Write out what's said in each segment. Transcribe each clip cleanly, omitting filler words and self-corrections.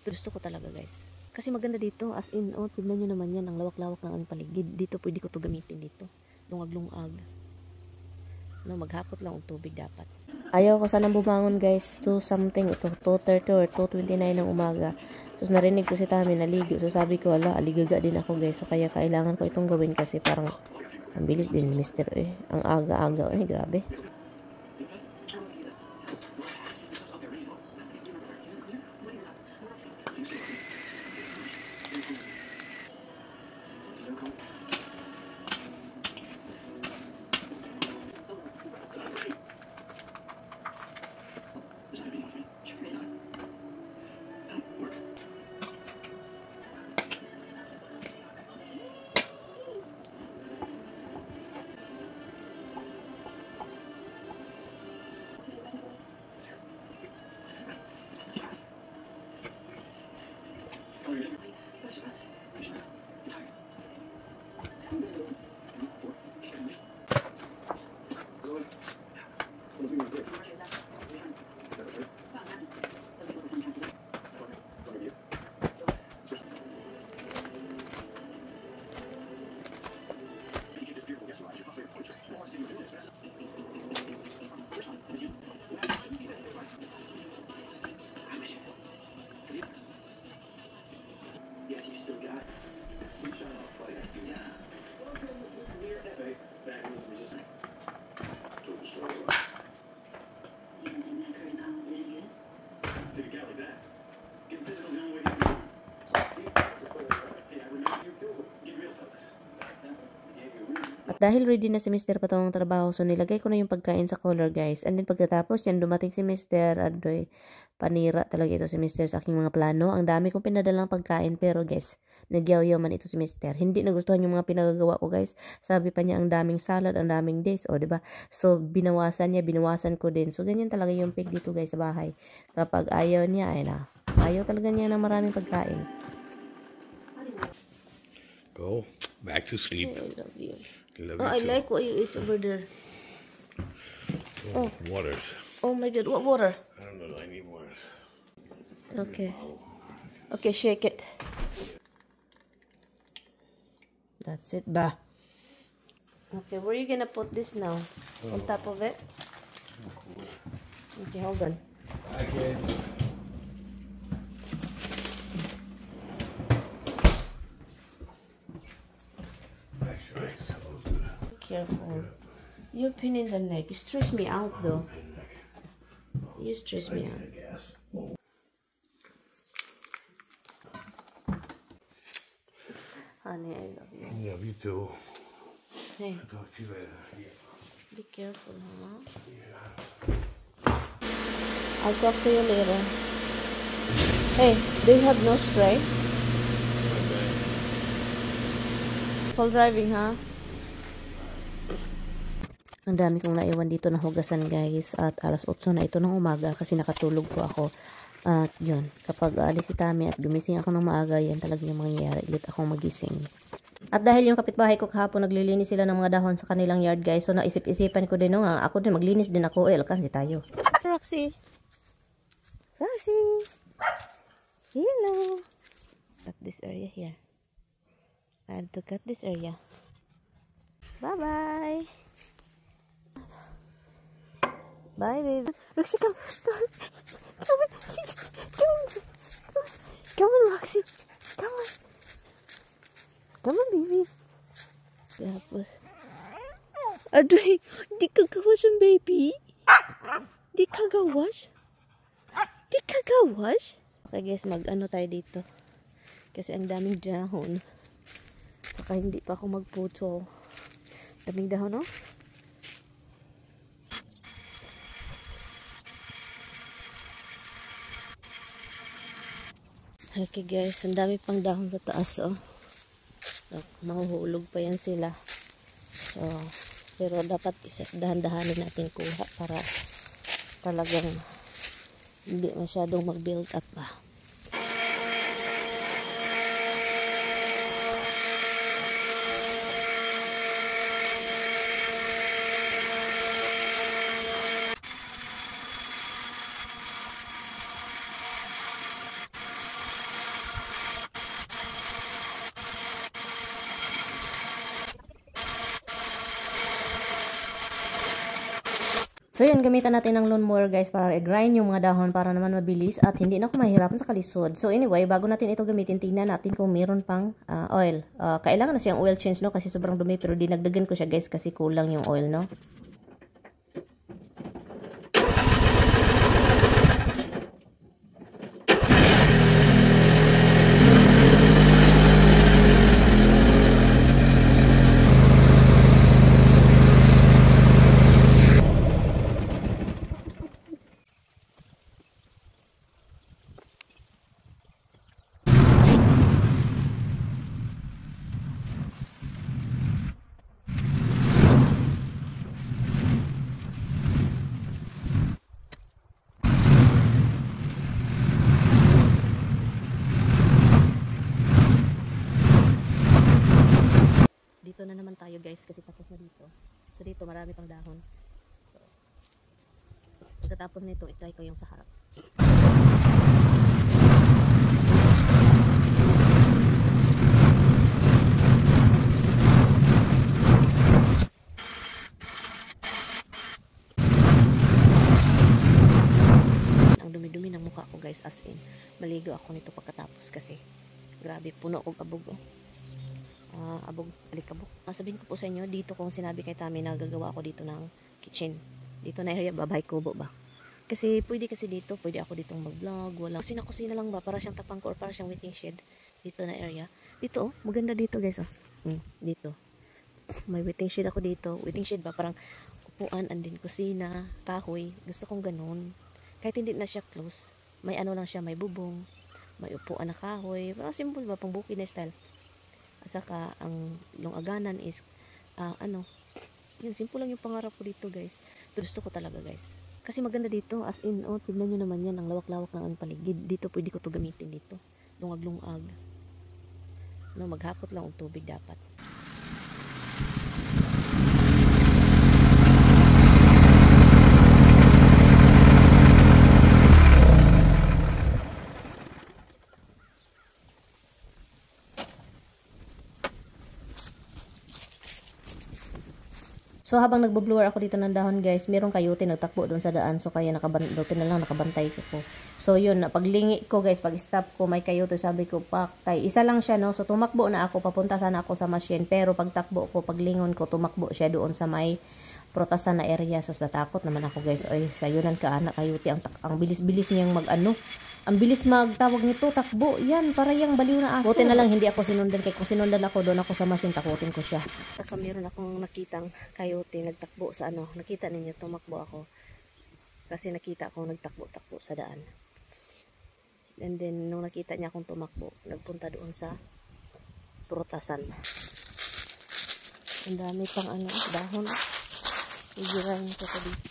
Pero gusto ko talaga guys. Kasi maganda dito. As in, oh, tignan nyo naman yan. Ang lawak-lawak ng aming paligid. Dito pwede ko to gamitin dito. Lungag-lungag. No, maghapot lang ang tubig dapat. Ayaw ko sanang bumangon guys. 2 something ito. 2:30 or 2:29 ng umaga. So narinig ko si Tami naligo. So sabi ko, ala, aligaga din ako guys. So kaya kailangan ko itong gawin kasi parang ang bilis din Mr. Eh. Ang aga-aga. Eh, grabe. Dahil ready na si Mr. patungong trabaho, so nilagay ko na yung pagkain sa cooler guys. And then pagkatapos yan, dumating si Mr. Adoy, panira talaga ito si Mr. sa aking mga plano. Ang dami kong pinadalang pagkain pero guys, nagyaw-yaw man ito si Mr. Hindi nagustuhan yung mga pinagagawa ko guys. Sabi pa niya ang daming salad, ang daming days. O diba? So binawasan niya, binawasan ko din. So ganyan talaga yung pig dito guys sa bahay. Kapag ayaw niya, ay na. Ayaw talaga niya ng maraming pagkain. Go back to sleep. I love you. I like what you eat over there. Waters. Oh my god, what water? I don't know. I need waters. Okay. Okay, shake it. That's it, ba. Okay, where are you gonna put this now? On top of it? Okay, hold on. Okay. Careful. You're pinning the neck. You stress me out though. You stress me out. Honey, I love you. Yeah, you too. Hey, I'll talk to you later. be careful, huh? I'll talk to you later. Hey, do you have nose spray? Full driving, huh? Ang dami kong naiwan dito na hugasan guys at alas 8 na ito ng umaga kasi nakatulog po ako. At yun, kapag alis si Tami at gumising ako ng maaga, yan talaga yung mangyayari. Ulit akong magising. At dahil yung kapitbahay ko kahapon naglilinis sila ng mga dahon sa kanilang yard guys, so naisip-isipan ko din nga, ako din maglinis din ako. Kasi tayo. Roxy! Roxy! Hello! Cut this area here. I have to cut this area. Bye-bye! Bye, baby. Roxy, come. Come on. Come on. Come on, Roxy. Come on. Come on, baby. Tapos. Adoy, di ka gawas yung baby? Di ka gawas? Di ka gawas? Okay guys, mag-ano tayo dito. Kasi ang daming dahon. Saka hindi pa ako magputol. Daming dahon, no? Okay guys, ang dami pang dahon sa taas, oh. So, mahuhulog pa yan sila. So, pero dapat dahan-dahanin natin kuha para talagang hindi masyadong mag-build up pa. So yun, gamitan natin ng lawnmower guys para i-grind yung mga dahon para naman mabilis at hindi na ako mahirapan sa kalisod. So anyway, bago natin ito gamitin, tingnan natin kung meron pang oil. Kailangan na siyang oil change, no? Kasi sobrang dumi, pero dinagdagan ko siya guys kasi kulang yung oil, no? Dito na naman tayo guys kasi tapos na dito. So dito marami pang dahon. So pagkatapos nito, i-try ko yung sa harap. Ang dumi-dumi ng mukha ko guys, as in maligo ako nito pagkatapos kasi grabe, puno akong abog. Abog, alikabok. Sabihin ko po sa inyo, dito kung sinabi kay Tami na gagawa ako dito ng kitchen. Dito na area, bahay kubo ba? Kasi pwede dito, pwede ako ditong mag-vlog, walang kusina lang ba, para siyang tapang ko or para siyang waiting shed. Dito na area. Dito, maganda dito guys, dito. May waiting shed ako dito. Waiting shed ba, parang upuan, and then kusina, kahoy. Gusto kong ganun. Kahit hindi na siya close. May ano lang siya, may bubong, may upuan na kahoy. Parang simple ba, pang bukid na style. At saka ang longaganan is yun, simple lang yung pangarap ko dito guys. Pero gusto ko talaga guys kasi maganda dito, as in, tignan nyo naman yan, ang lawak-lawak ng ang paligid dito. Pwede ko to gamitin dito, lungag-lungag, no, maghakot lang ang tubig dapat. So habang nagbo-blower ako dito ng dahon guys, merong coyote nagtakbo doon sa daan. So kaya nakabantay ko. So yun, paglingi ko guys, pag stop ko may coyote, sabi ko paktay. Isa lang siya, no. So tumakbo na ako, papunta sana ako sa machine, pero pagtakbo ko, paglingon ko, tumakbo siya doon sa may prutasan na area. So natakot naman ako guys. Oy, sayunan ka anak, coyote, ang bilis-bilis niyang ang bilis magtawag nito, takbo. Yan, para yung baliw na aso. Buti na lang hindi ako sinundan. Kaya kung sinundan ako, doon ako sa machine, takutin ko siya. Saka meron akong nakitang coyote nagtakbo sa Nakita ninyo, tumakbo ako. Kasi nakita akong nagtakbo-takbo sa daan. And then, nung nakita niya akong tumakbo, nagpunta doon sa prutasan. Ang dami pang dahon. Igirahin ko sa dito.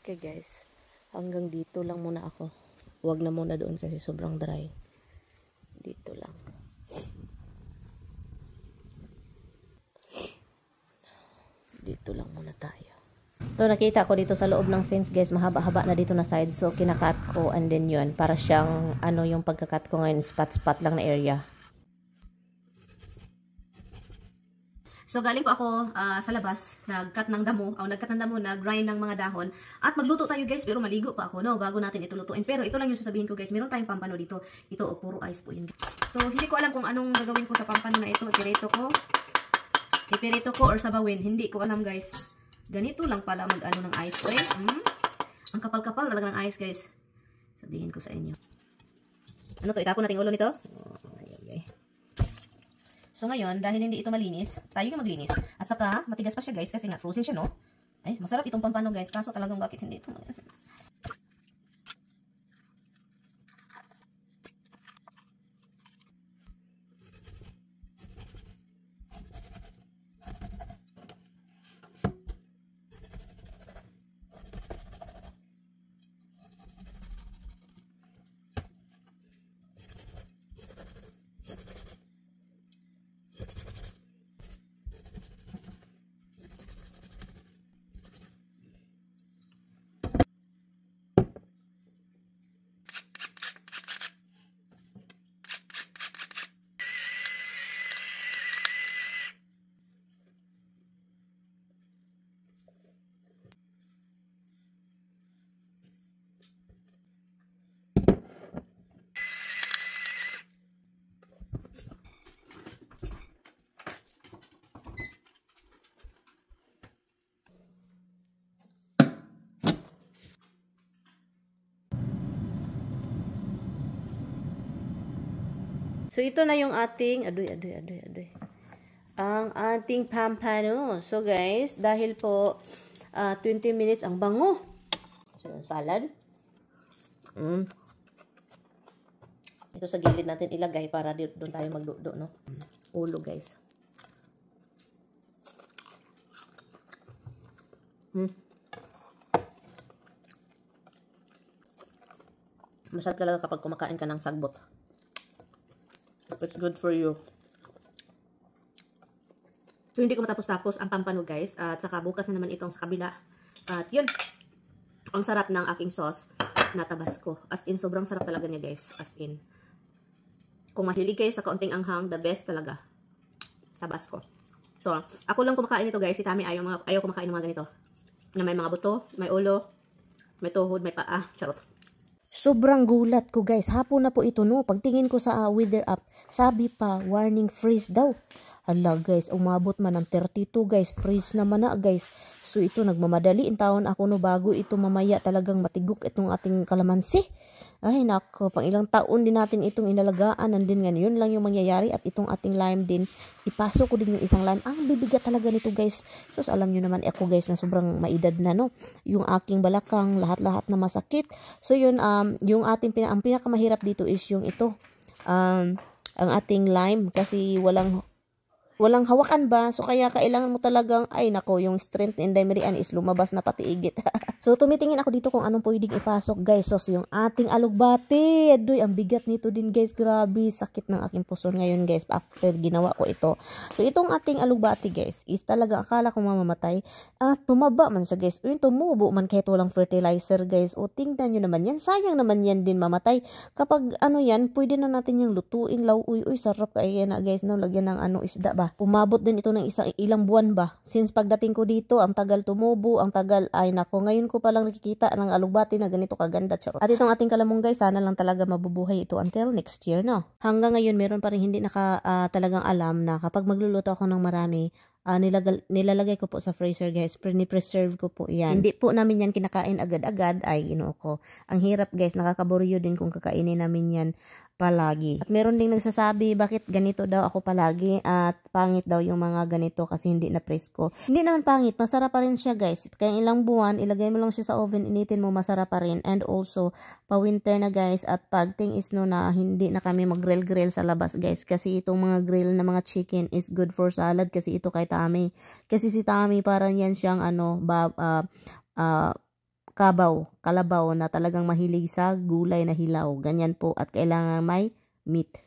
Okay guys, hanggang dito lang muna ako. Huwag na muna doon kasi sobrang dry. Dito lang. Dito lang muna tayo. So nakita ko dito sa loob ng fence guys, mahaba-haba na dito na side. So kinakat ko, and then yun, para siyang yung pagkakat ko ngayon, spot-spot lang na area. So galing po ako sa labas, nag-cut ng damo, nag-grind ng mga dahon, at magluto tayo guys, pero maligo pa ako, no, bago natin ito lutuin. Pero ito lang yung sasabihin ko guys, meron tayong pampano dito. Ito, puro ice po yun. So hindi ko alam kung anong gagawin ko sa pampano na ito. Ipirito ko or sabawin, hindi ko alam guys. Ganito lang pala ng ice. Okay? Ang kapal-kapal talaga ng ice guys. Sabihin ko sa inyo. Ano to, itapon natin ulo nito? So ngayon, dahil hindi ito malinis, tayo yung maglinis. At saka, matigas pa siya guys, kasi nga frozen siya, no? Ay, masarap itong pampano guys, kaso talagang bakit hindi ito. So, ito na yung ating, ang ating pampano. So, guys, dahil po 20 minutes ang bango. So, yung salad. Ito sa gilid natin ilagay para doon tayo magdudo, no? Ulo, guys. Masarap talaga kapag kumakain ka ng sagbot. It's good for you. So, hindi ko matapos-tapos ang pampano, guys. At saka bukas na naman itong sa kabila. At yun. Ang sarap ng aking sauce na Tabasco. As in, sobrang sarap talaga niya, guys. As in. Kung mahilig kayo sa kaunting anghang, the best talaga. Tabasco. So, ako lang kumakain ito, guys. Si Tami ayaw kumakain ng mga ganito. Na may mga buto, may ulo, may tuhod, may paa. Charot. Sobrang gulat ko, guys. Hapon na po ito, no. Pagtingin ko sa weather app, sabi pa, warning freeze daw. Hala, guys, umabot man ng 32, guys. Freeze naman na, guys. So, ito, nagmamadali in taon ako, no, bago ito mamaya talagang matigok itong ating kalamansi. Ay, nako, pang ilang taon din natin itong inalagaan. Nandun nga, yun lang yung mangyayari. At itong ating lime din, ipasok ko din yung isang lime. Ang bibigat talaga nito, guys. So, alam nyo naman, ako, guys, na sobrang maedad na, no. Yung aking balakang, lahat-lahat na masakit. So, yun, yung ating, ang pinakamahirap dito is yung ito. Ang ating lime. Kasi walang hawakan ba? So, kaya kailangan mo talagang, ay nako, yung strength and dimerian is lumabas na pati igit. So, tumitingin ako dito kung anong pwedeng ipasok, guys. So, yung ating alugbati. Adoy, ang bigat nito din, guys. Grabe, sakit ng aking puso ngayon, guys, after ginawa ko ito. So, itong ating alugbati, guys, is talaga akala kong mamamatay. Tumaba man siya, guys. Yung tumubo man kahit walang fertilizer, guys. O, tingnan nyo naman yan. Sayang naman yan din mamatay. Kapag, yan, pwede na natin yung lutuin, lauuy. Uy, sarap kaya na, guys, no? Lagyan ng isda ba? Umabot din ito ng ilang buwan ba? Since pagdating ko dito, ang tagal tumubo, ang tagal, ay nako, ngayon ko palang nakikita ng alugbati na ganito kaganda, charot. At itong ating kalamong, guys, sana lang talaga mabubuhay ito until next year, no? Hanggang ngayon, meron pa rin hindi talagang alam na kapag magluluto ako ng marami, nilalagay ko po sa freezer, guys. Ni-preserve ko po yan. Hindi po namin yan kinakain agad-agad. Ay, ginoo ko. Ang hirap, guys. Nakakaburyo din kung kakainin namin yan palagi. At meron ding nagsasabi, bakit ganito daw ako palagi at pangit daw yung mga ganito kasi hindi na presko. Hindi naman pangit. Masarap pa rin siya, guys. Kaya ilang buwan, ilagay mo lang siya sa oven, initin mo, masarap pa rin. And also, pa-winter na, guys. At pagting is no na hindi na kami mag-grill sa labas, guys. Kasi itong mga grill na mga chicken is good for salad kasi ito kay Tami. Kasi si Tami parang yan siyang kalabaw na talagang mahilig sa gulay na hilaw. Ganyan po at kailangan may meat.